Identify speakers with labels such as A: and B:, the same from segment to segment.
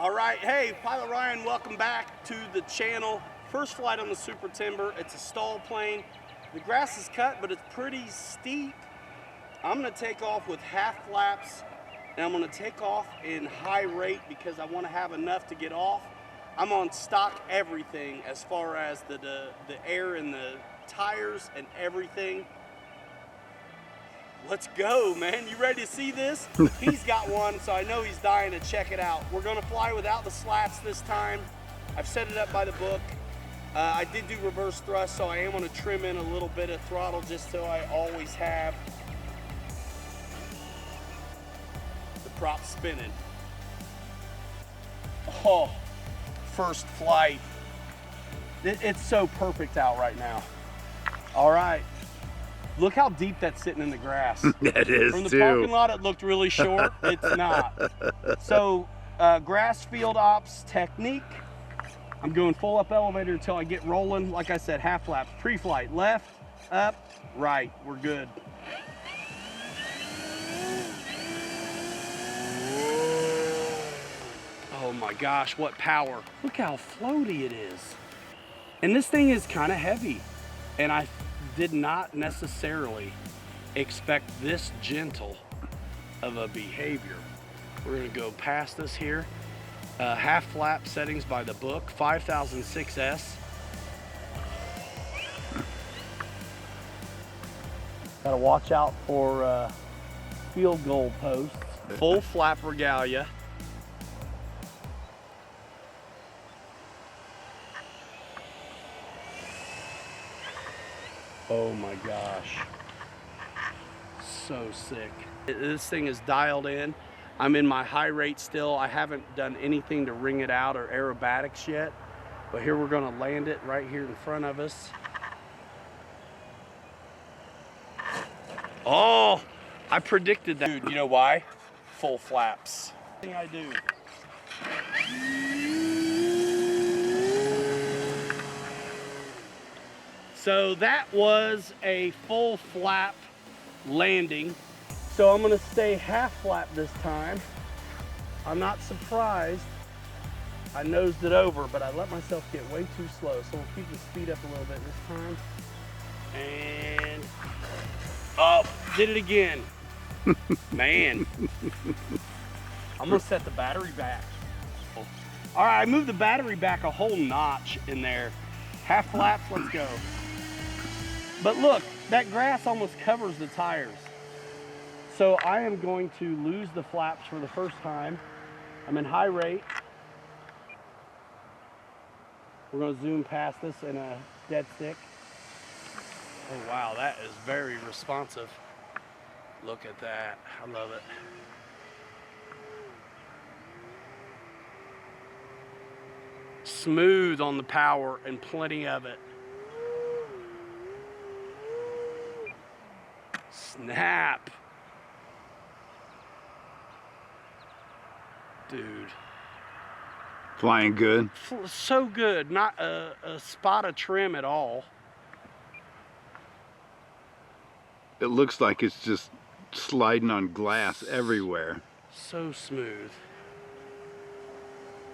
A: All right, hey, Pilot Ryan, welcome back to the channel. First flight on the Super Timber. It's a stall plane. The grass is cut, but it's pretty steep. I'm gonna take off with half flaps, and I'm gonna take off in high rate because I wanna have enough to get off. I'm on stock everything as far as the air in the tires and everything. Let's go, man. You ready to see this? He's got one, so I know he's dying to check it out. We're gonna fly without the slats this time. I've set it up by the book. I did do reverse thrust, so I am gonna trim in a little bit of throttle just so I always have the prop spinning. Oh, first flight. It's so perfect out right now. All right. Look how deep that's sitting in the grass.
B: That is
A: From the
B: too.
A: parking lot, it looked really short. It's not. So, grass field ops technique. I'm going full up elevator until I get rolling. Like I said, half flaps, pre-flight, left, up, right. We're good. Oh my gosh, what power. Look how floaty it is. And this thing is kind of heavy. And I did not necessarily expect this gentle of a behavior. We're gonna go past this here. Half flap settings by the book, 5006S. Gotta watch out for field goal posts. Full flap regalia. Oh my gosh, so sick. This thing is dialed in. I'm in my high rate still. I haven't done anything to ring it out or aerobatics yet, but here we're gonna land it right here in front of us. Oh, I predicted that. Dude, you know why? Full flaps. Thing I do. So that was a full flap landing. So I'm gonna stay half flap this time. I'm not surprised. I nosed it over, but I let myself get way too slow. So we'll keep the speed up a little bit this time. And, oh, did it again. Man. I'm gonna set the battery back. All right, I moved the battery back a whole notch in there. Half flaps, let's go. But look, that grass almost covers the tires. So I am going to lose the flaps for the first time. I'm in high rate. We're gonna zoom past this in a dead stick. Oh wow, that is very responsive. Look at that, I love it. Smooth on the power and plenty of it. Snap. Dude.
B: Flying good.
A: So good. Not a spot of trim at all.
B: It looks like it's just sliding on glass everywhere.
A: So smooth.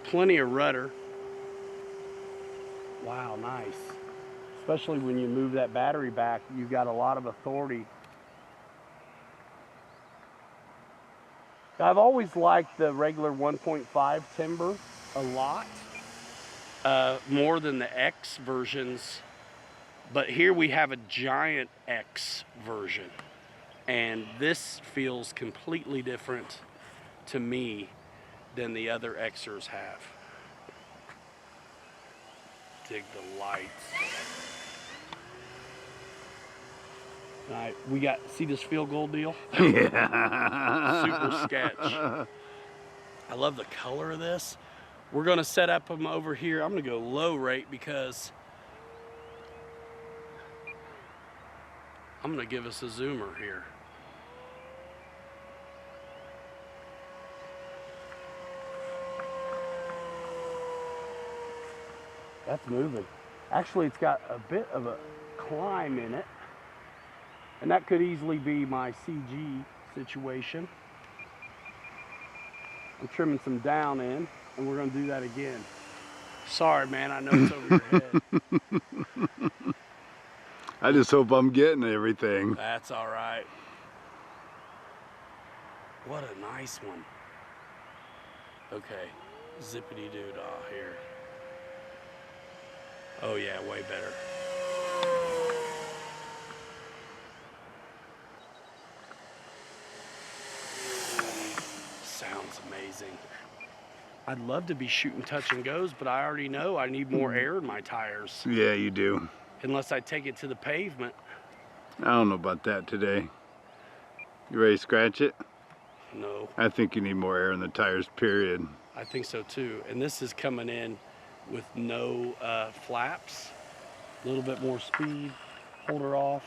A: Plenty of rudder. Wow, nice. Especially when you move that battery back, you've got a lot of authority. I've always liked the regular 1.5 timber a lot, more than the X versions. But here we have a giant X version, and this feels completely different to me than the other Xers have. Dig the lights. All right, we got, see this field goal deal?
B: Yeah.
A: Super sketch. I love the color of this. We're gonna set up them over here. I'm gonna go low rate because I'm gonna give us a zoomer here. That's moving. Actually, it's got a bit of a climb in it. And that could easily be my CG situation. I'm trimming some down in. and we're gonna do that again. Sorry, man, I know it's over your head.
B: I just hope I'm getting everything.
A: That's all right. What a nice one. Okay, zippity-doo-dah here. Oh yeah, way better. Sounds amazing. I'd love to be shooting touch and goes, but I already know I need more air in my tires.
B: Yeah, you do.
A: Unless I take it to the pavement.
B: I don't know about that today. You ready to scratch it?
A: No.
B: I think you need more air in the tires, period.
A: I think so too. And this is coming in with no flaps. A little bit more speed. Hold her off.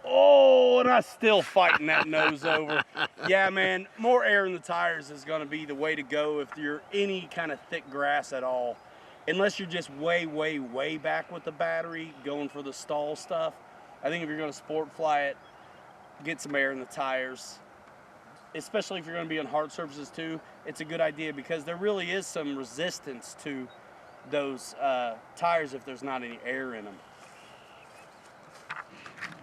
A: Oh, and I'm still fighting that nose over. Yeah, man, more air in the tires is going to be the way to go if you're any kind of thick grass at all. Unless you're just way, way, way back with the battery, going for the stall stuff. I think if you're going to sport fly it, get some air in the tires. Especially if you're going to be on hard surfaces too, it's a good idea because there really is some resistance to those tires if there's not any air in them.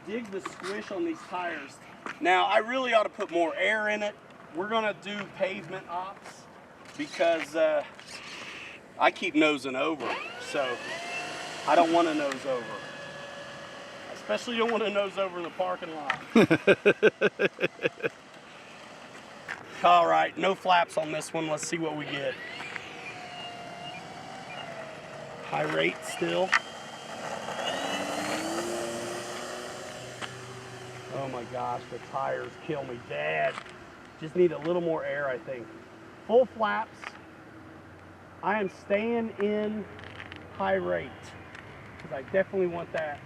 A: Dig the squish on these tires. Now, I really ought to put more air in it. We're gonna do pavement ops because I keep nosing over, so I don't want to nose over. Especially don't want to nose over in the parking lot. All right, no flaps on this one. Let's see what we get. High rate still. Oh my gosh, the tires kill me dead. Just need a little more air, I think. Full flaps. I am staying in high rate because I definitely want that.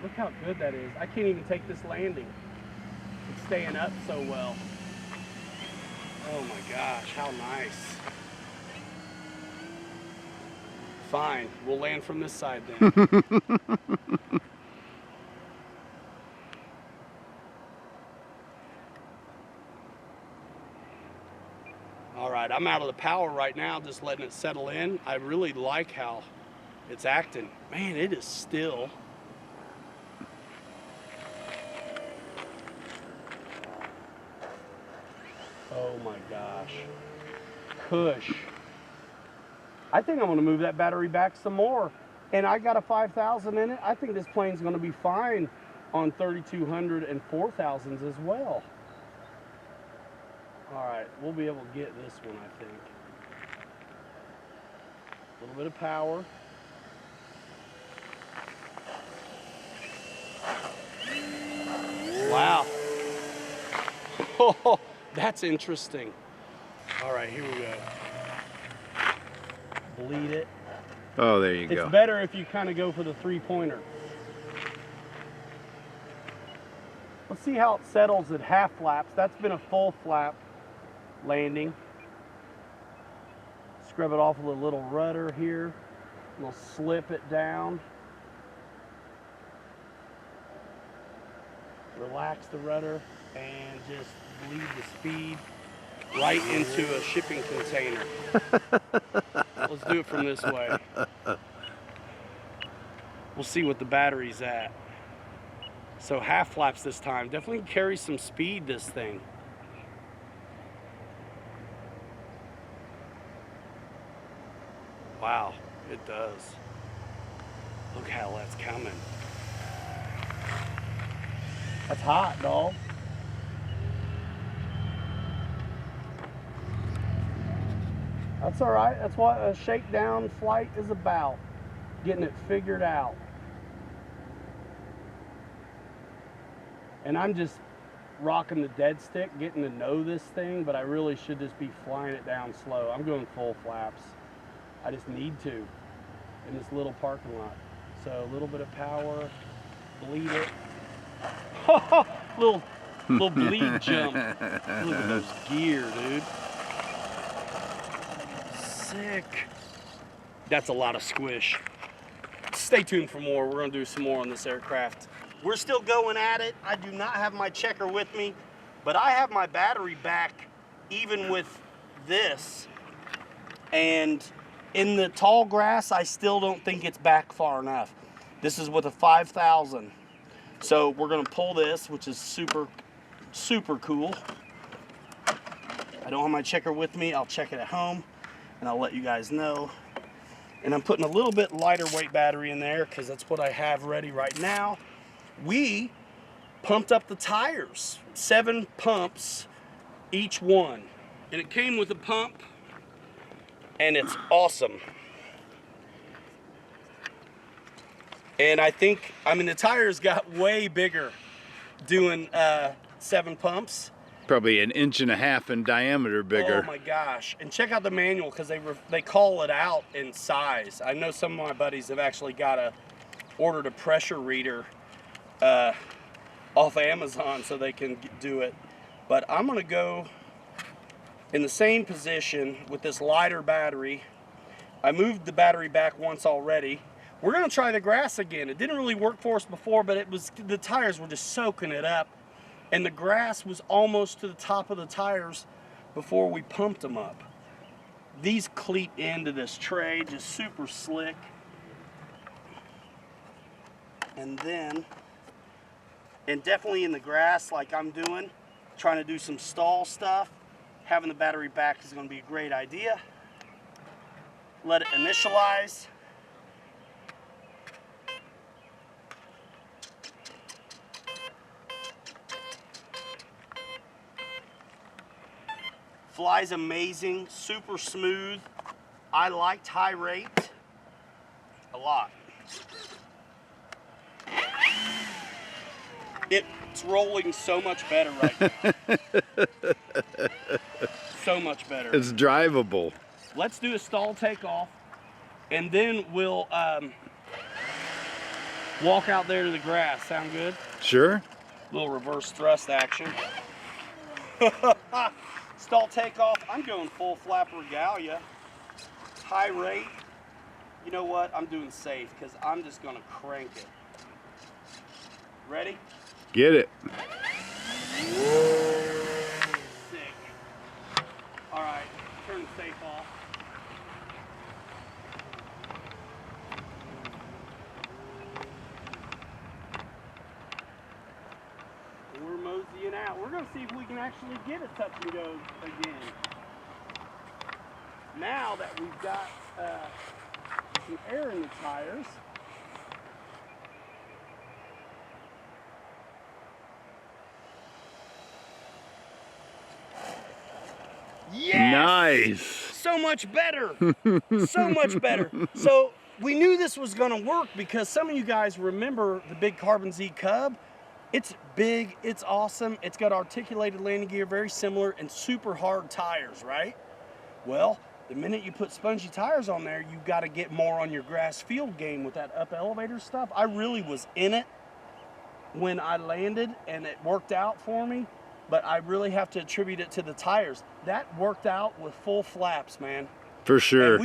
A: Look how good that is. I can't even take this landing. It's staying up so well. Oh my gosh, how nice. Fine, we'll land from this side then. All right, I'm out of the power right now, just letting it settle in. I really like how it's acting. Man, it is still. Oh my gosh. Cush. I think I'm gonna move that battery back some more. And I got a 5,000 in it. I think this plane's gonna be fine on 3,200 and 4,000s as well. All right, we'll be able to get this one, I think. A little bit of power. Wow. Oh, that's interesting. All right, here we go. Bleed it.
B: Oh, there you go.
A: It's better if you kind of go for the three-pointer. Let's see how it settles at half flaps. That's been a full flap landing. Scrub it off with a little rudder here. We'll slip it down. Relax the rudder and just bleed the speed right into a shipping container. Let's do it from this way. We'll see what the battery's at. So half flaps this time. Definitely carry some speed, this thing. Wow, it does. Look how that's coming. That's hot, dog. That's all right. That's what a shakedown flight is about. Getting it figured out. And I'm just rocking the dead stick, getting to know this thing, but I really should just be flying it down slow. I'm going full flaps. I just need to in this little parking lot. So a little bit of power, bleed it. little bleed jump. Look at those gear, dude. Sick. That's a lot of squish. Stay tuned for more. We're gonna do some more on this aircraft. We're still going at it. I do not have my checker with me. But I have my battery back even with this, and in the tall grass, I still don't think it's back far enough. This is with a 5,000. So we're gonna pull this, which is super, super cool. I don't have my checker with me. I'll check it at home and I'll let you guys know. And I'm putting a little bit lighter weight battery in there because that's what I have ready right now. We pumped up the tires, 7 pumps each one. And it came with a pump and it's awesome. And I think, the tires got way bigger doing 7 pumps.
B: Probably 1.5 inches in diameter bigger.
A: Oh my gosh. And check out the manual because they call it out in size. I know some of my buddies have actually ordered a pressure reader off Amazon so they can do it. But I'm gonna go in the same position with this lighter battery. I moved the battery back once already. We're gonna try the grass again. It didn't really work for us before, but the tires were just soaking it up. And the grass was almost to the top of the tires before we pumped them up. These cleat into this tray, just super slick. And definitely in the grass like I'm doing, trying to do some stall stuff, having the battery back is gonna be a great idea. Let it initialize. Flies amazing, super smooth. I liked high rate a lot. It's rolling so much better right now. So much better.
B: It's drivable.
A: Let's do a stall takeoff, and then we'll walk out there to the grass. Sound good?
B: Sure.
A: Little reverse thrust action. Stall takeoff, I'm going full flap regalia, high rate. You know what, I'm doing safe because I'm just gonna crank it. Ready?
B: Get it.
A: Sick. All right, turn the safe off. We're moseying out. We're gonna see if we can actually get a touch and go again. Now that we've got some air in the tires, yes!
B: Nice.
A: So much better. So much better. So we knew this was gonna work because some of you guys remember the big Carbon Z Cub. It's big, it's awesome, it's got articulated landing gear, very similar, and super hard tires, right? Well, the minute you put spongy tires on there, you got to get more on your grass field game with that up elevator stuff. I really was in it when I landed, and it worked out for me, but I really have to attribute it to the tires. That worked out with full flaps, man.
B: For sure.
A: And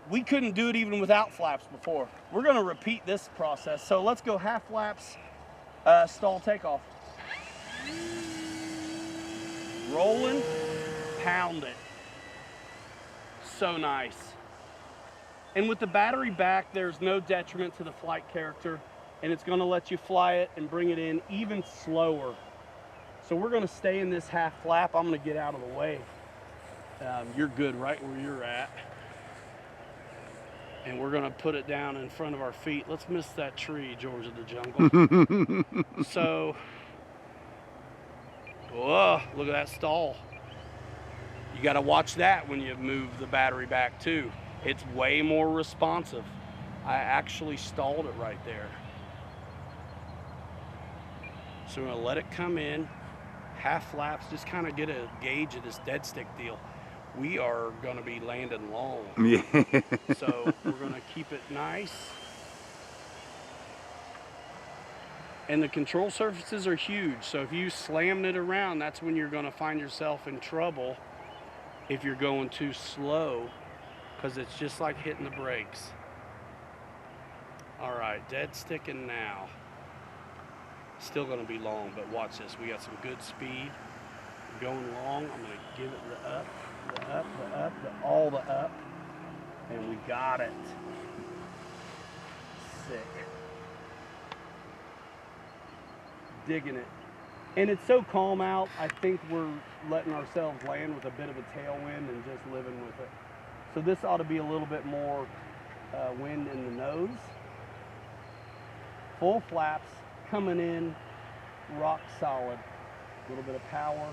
A: we couldn't do it even without flaps before. We're going to repeat this process. So let's go half flaps. Stall takeoff. Rolling, pound it. So nice. And with the battery back, there's no detriment to the flight character, and it's gonna let you fly it and bring it in even slower. So we're gonna stay in this half flap. I'm gonna get out of the way. You're good right where you're at. And we're gonna put it down in front of our feet. Let's miss that tree, George of the Jungle. So, whoa, look at that stall. You gotta watch that when you move the battery back too. It's way more responsive. I actually stalled it right there. So we're gonna let it come in, half flaps, just kind of get a gauge of this dead stick deal. We are gonna be landing long.
B: Yeah.
A: So we're gonna keep it nice. And the control surfaces are huge. So if you slam it around, that's when you're gonna find yourself in trouble if you're going too slow, because it's just like hitting the brakes. All right, dead sticking now. Still gonna be long, but watch this. We got some good speed going long. I'm gonna give it the up, the up, the up, all the up, and we got it. Sick. Digging it. And it's so calm out, I think we're letting ourselves land with a bit of a tailwind and just living with it. So this ought to be a little bit more wind in the nose. Full flaps, coming in, rock solid. A little bit of power.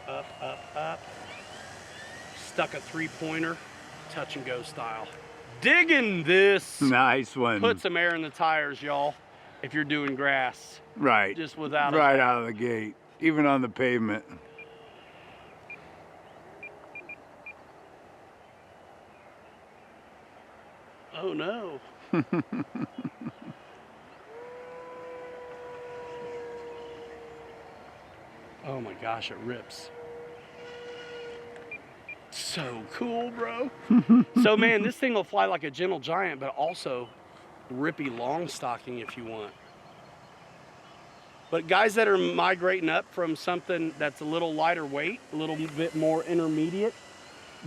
A: Up, up, up. Stuck a three-pointer, touch and go style. Digging this.
B: Nice one.
A: Put some air in the tires, y'all, if you're doing grass.
B: Right.
A: Just without
B: right out of the gate, even on the pavement.
A: Oh no. Oh my gosh, it rips. So cool, bro. So man, this thing will fly like a gentle giant, but also rippy long stocking if you want. But guys that are migrating up from something that's a little lighter weight, a little bit more intermediate,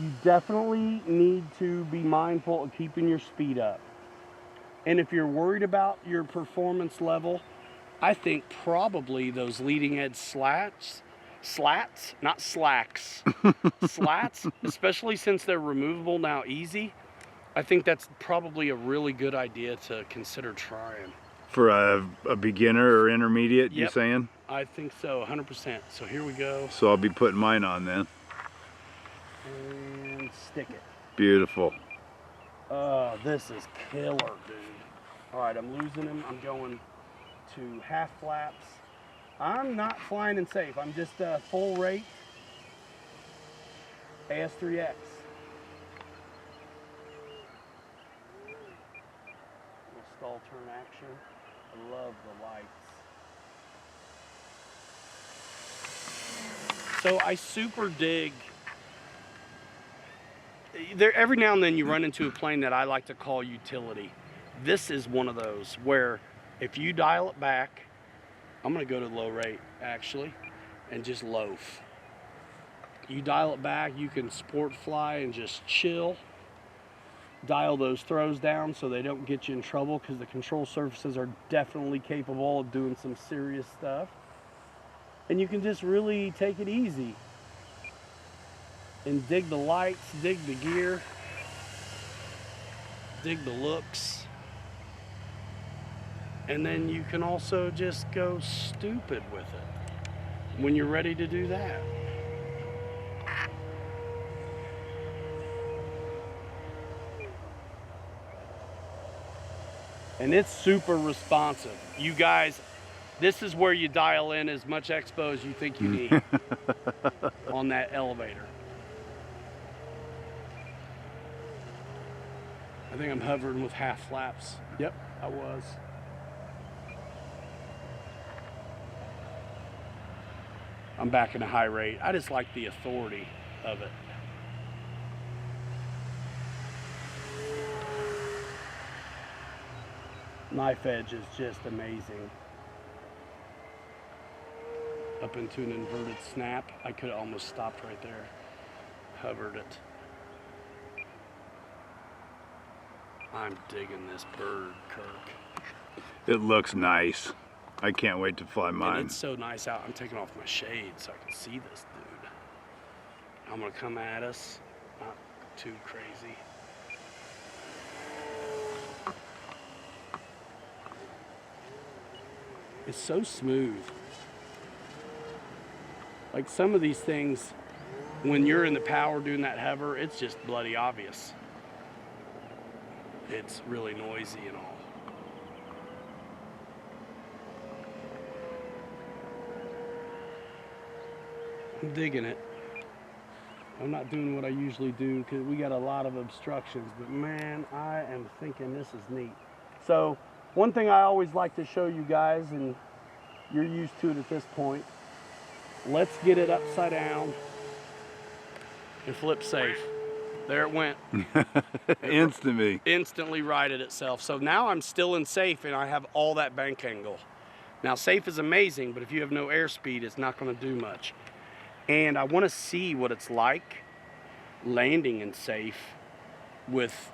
A: you definitely need to be mindful of keeping your speed up. And if you're worried about your performance level, I think probably those leading edge slats, not slacks, slats, especially since they're removable now easy, I think that's probably a really good idea to consider trying.
B: For a beginner or intermediate, you saying?
A: I think so, 100%. So here we go.
B: So I'll be putting mine on then.
A: And stick it.
B: Beautiful.
A: Oh, this is killer, dude. All right, I'm losing him. I'm going to half flaps. I'm not flying in safe. I'm just full rate AS3X. Little stall turn action. I love the lights. So I super dig. Every now and then you run into a plane that I like to call utility. This is one of those where if you dial it back, I'm gonna go to low rate actually, and just loaf. You dial it back, you can sport fly and just chill. Dial those throws down so they don't get you in trouble, because the control surfaces are definitely capable of doing some serious stuff. And you can just really take it easy and dig the lights, dig the gear, dig the looks. And then you can also just go stupid with it when you're ready to do that. And it's super responsive. You guys, this is where you dial in as much expo as you think you need on that elevator. I think I'm hovering with half flaps. Yep, I was. I'm back in a high rate. I just like the authority of it. Knife edge is just amazing. Up into an inverted snap. I could have almost stopped right there. Hovered it. I'm digging this bird, Kirk.
B: It looks nice. I can't wait to fly mine.
A: And it's so nice out. I'm taking off my shade so I can see this dude. I'm gonna come at us, not too crazy. It's so smooth. Like some of these things, when you're in the power doing that hover, it's just bloody obvious. It's really noisy and all. I'm digging it. I'm not doing what I usually do because we got a lot of obstructions, but man, I am thinking this is neat. So one thing I always like to show you guys, and you're used to it at this point, let's get it upside down and flip safe. There it went. Instantly righted itself. So now I'm still in safe and I have all that bank angle. Now safe is amazing, but if you have no airspeed, it's not going to do much. And I want to see what it's like landing in safe with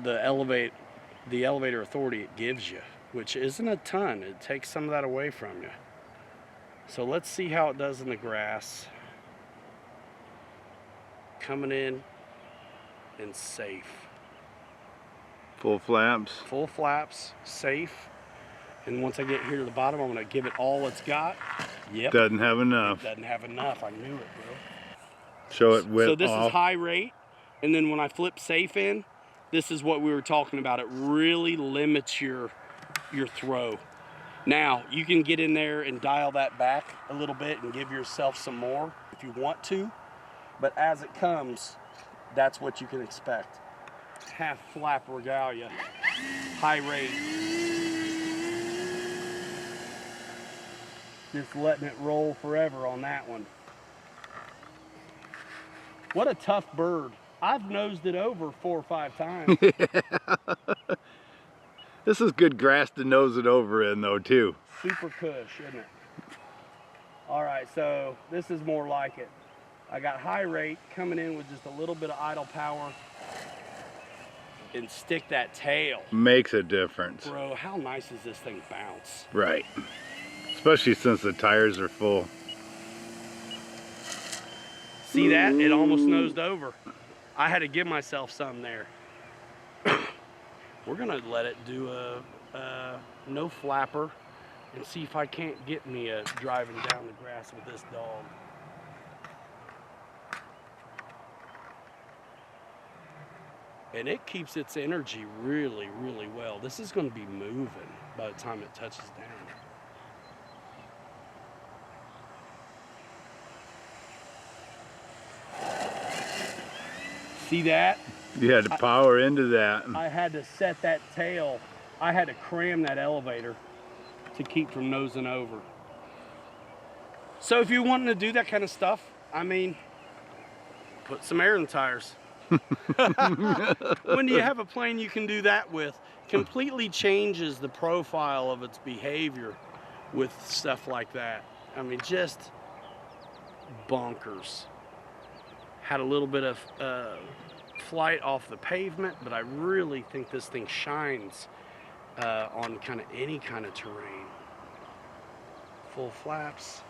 A: the elevator authority it gives you, which isn't a ton. It takes some of that away from you. So let's see how it does in the grass. Coming in and safe.
B: Full flaps.
A: Full flaps, safe. And once I get here to the bottom, I'm gonna give it all it's got. Yep.
B: Doesn't have enough.
A: It doesn't have enough. I knew it, bro.
B: Show it with
A: So this
B: off.
A: is high rate, and then when I flip safe in, this is what we were talking about. It really limits your throw. Now you can get in there and dial that back a little bit and give yourself some more if you want to, but as it comes, that's what you can expect. Half flap regalia, high rate. Just letting it roll forever on that one. What a tough bird. I've nosed it over 4 or 5 times.
B: This is good grass to nose it over in though too.
A: Super cush, isn't it? All right, so this is more like it. I got high rate coming in with just a little bit of idle power and stick that tail.
B: Makes a difference.
A: Bro, how nice does this thing bounce?
B: Right. Especially since the tires are full.
A: See that? It almost nosed over. I had to give myself some there. We're gonna let it do a no flapper and see if I can't get me a driving down the grass with this dog. And it keeps its energy really, really well. This is gonna be moving by the time it touches down. See that?
B: You had to power into that.
A: I had to set that tail. I had to cram that elevator to keep from nosing over. So if you're wanting to do that kind of stuff, I mean, put some air in the tires. When you have a plane you can do that with, completely changes the profile of its behavior with stuff like that. I mean, just bonkers. Had a little bit of flight off the pavement, but I really think this thing shines on kind of any kind of terrain. Full flaps,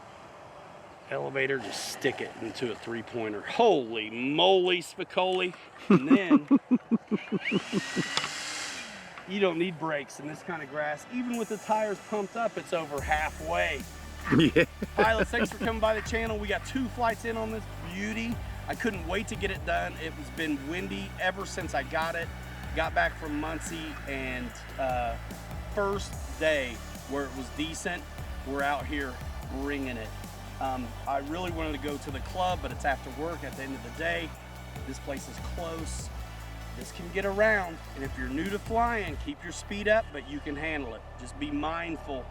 A: elevator, just stick it into a 3-pointer. Holy moly, Spicoli. And then you don't need brakes in this kind of grass. Even with the tires pumped up, it's over halfway.
B: Yeah.
A: Pilots, thanks for coming by the channel. We got 2 flights in on this beauty. I couldn't wait to get it done. It has been windy ever since I got it. Got back from Muncie, and first day where it was decent, we're out here bringing it. I really wanted to go to the club, but it's after work at the end of the day. This place is close. This can get around, and if you're new to flying, keep your speed up, but you can handle it. Just be mindful.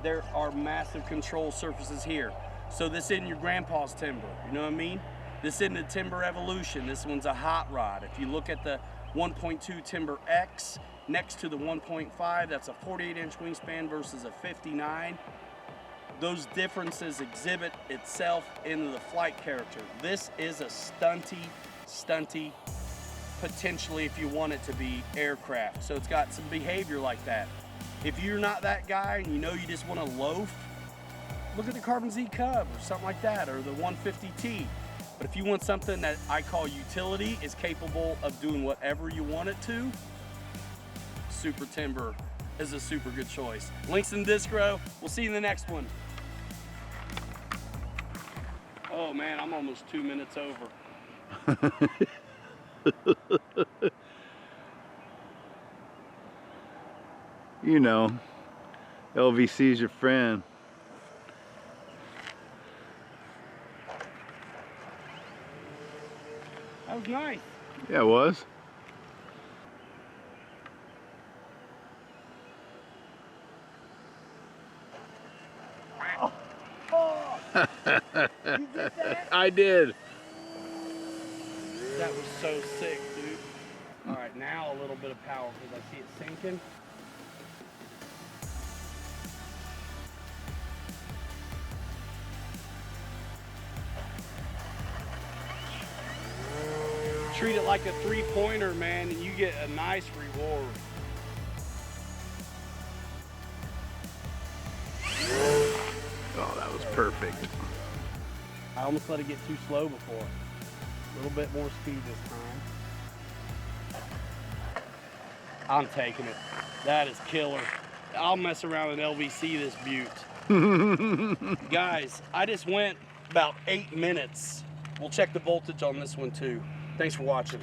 A: There are massive control surfaces here. So this isn't your grandpa's timber, you know what I mean? This isn't a Timber Evolution. This one's a hot rod. If you look at the 1.2 Timber X next to the 1.5, that's a 48-inch wingspan versus a 59. Those differences exhibit itself in the flight character. This is a stunty, potentially, if you want it to be, aircraft. So it's got some behavior like that. If you're not that guy and you know you just want to loaf, look at the Carbon Z Cub or something like that, or the 150T. But if you want something that I call utility, is capable of doing whatever you want it to, Super Timber is a super good choice. Links in Discro. We'll see you in the next one. Oh man, I'm almost 2 minutes over.
B: You know, LVC's your friend.
A: That was nice.
B: Yeah, it was.
A: Oh, you did that?
B: I did.
A: That was so sick, dude. All right, now a little bit of power because I see it sinking. Treat it like a three-pointer, man, and you get a nice reward.
B: Oh, that was perfect.
A: I almost let it get too slow before. A little bit more speed this time. I'm taking it. That is killer. I'll mess around and LVC this beaut. Guys, I just went about 8 minutes. We'll check the voltage on this one too. Thanks for watching.